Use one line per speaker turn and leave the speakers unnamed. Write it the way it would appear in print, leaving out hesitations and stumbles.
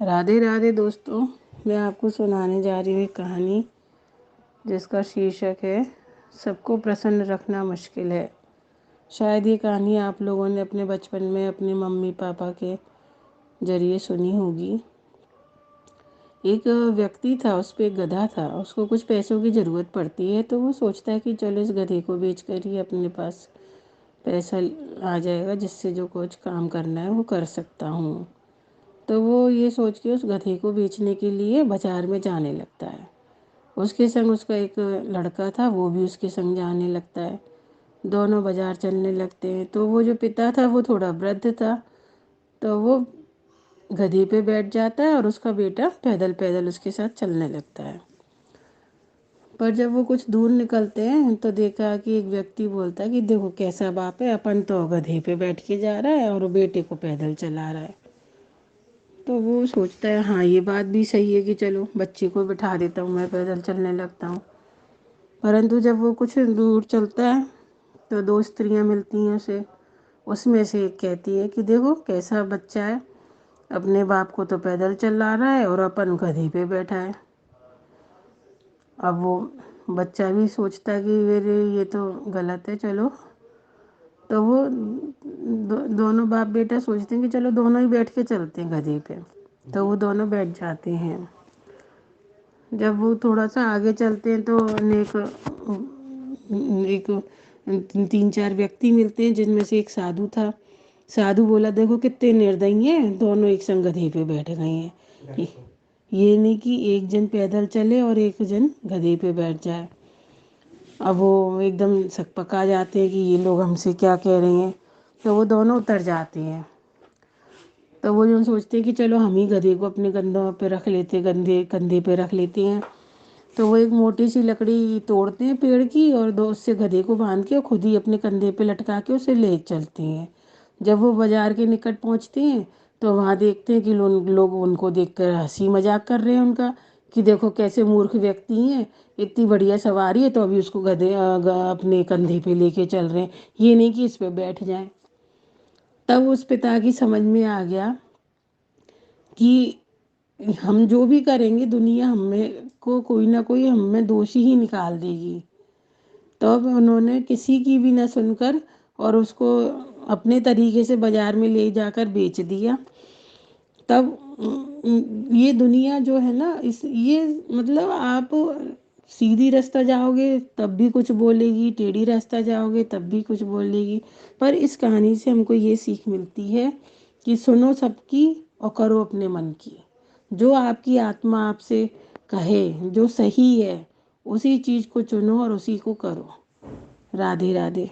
राधे राधे दोस्तों, मैं आपको सुनाने जा रही हूँ एक कहानी जिसका शीर्षक है सबको प्रसन्न रखना मुश्किल है। शायद ये कहानी आप लोगों ने अपने बचपन में अपने मम्मी पापा के ज़रिए सुनी होगी। एक व्यक्ति था, उस पे एक गधा था। उसको कुछ पैसों की ज़रूरत पड़ती है तो वो सोचता है कि चलो इस गधे को बेच कर ही अपने पास पैसा आ जाएगा, जिससे जो कुछ काम करना है वो कर सकता हूँ। तो वो ये सोच के उस गधे को बेचने के लिए बाज़ार में जाने लगता है। उसके संग उसका एक लड़का था, वो भी उसके संग जाने लगता है। दोनों बाज़ार चलने लगते हैं। तो वो जो पिता था वो थोड़ा वृद्ध था, तो वो गधे पे बैठ जाता है और उसका बेटा पैदल पैदल उसके साथ चलने लगता है। पर जब वो कुछ दूर निकलते हैं तो देखा कि एक व्यक्ति बोलता है कि देखो कैसा बाप है, अपन तो गधे पे बैठ के जा रहा है और वो बेटे को पैदल चला रहा है। तो वो सोचता है हाँ ये बात भी सही है कि चलो बच्चे को बिठा देता हूँ, मैं पैदल चलने लगता हूँ। परंतु जब वो कुछ दूर चलता है तो दो स्त्रियाँ मिलती हैं उसे। उसमें से एक कहती है कि देखो कैसा बच्चा है, अपने बाप को तो पैदल चला रहा है और अपन गधे पे बैठा है। अब वो बच्चा भी सोचता है कि मेरे ये तो गलत है, चलो। तो वो दोनों बाप बेटा सोचते हैं कि चलो दोनों ही बैठ के चलते हैं गधे पे। तो वो दोनों बैठ जाते हैं। जब वो थोड़ा सा आगे चलते हैं तो एक 3-4 व्यक्ति मिलते हैं, जिनमें से एक साधु था। साधु बोला देखो कितने निर्दयी हैं, दोनों एक संग गधे पे बैठ गए हैं। ये नहीं कि एक जन पैदल चले और एक जन गधे पे बैठ जाए। अब वो एकदम सकपका जाते हैं कि ये लोग हमसे क्या कह रहे हैं। तो वो दोनों उतर जाते हैं। तो वो जो सोचते हैं कि चलो हम ही गधे को अपने कंधों पे रख लेते, कंधे पे रख लेते हैं। तो वो एक मोटी सी लकड़ी तोड़ते हैं पेड़ की और दो उससे गधे को बांध के और खुद ही अपने कंधे पे लटका के उसे ले चलते हैं। जब वो बाजार के निकट पहुंचते हैं तो वहाँ देखते हैं कि लोग उनको देखकर हंसी मजाक कर रहे हैं उनका, कि देखो कैसे मूर्ख व्यक्ति हैं, इतनी बढ़िया सवारी है तो अभी उसको अपने कंधे पे लेके चल रहे हैं, ये नहीं कि इस पे बैठ जाएं। तब उस पिता की समझ में आ गया कि हम जो भी करेंगे दुनिया हमें को कोई ना कोई हमें दोषी ही निकाल देगी। तब उन्होंने किसी की भी न सुनकर और उसको अपने तरीके से बाजार में ले जाकर बेच दिया। तब ये दुनिया जो है ना, इस ये मतलब आप सीधी रास्ता जाओगे तब भी कुछ बोलेगी, टेढ़ी रास्ता जाओगे तब भी कुछ बोलेगी। पर इस कहानी से हमको ये सीख मिलती है कि सुनो सबकी और करो अपने मन की। जो आपकी आत्मा आपसे कहे जो सही है, उसी चीज़ को चुनो और उसी को करो। राधे राधे।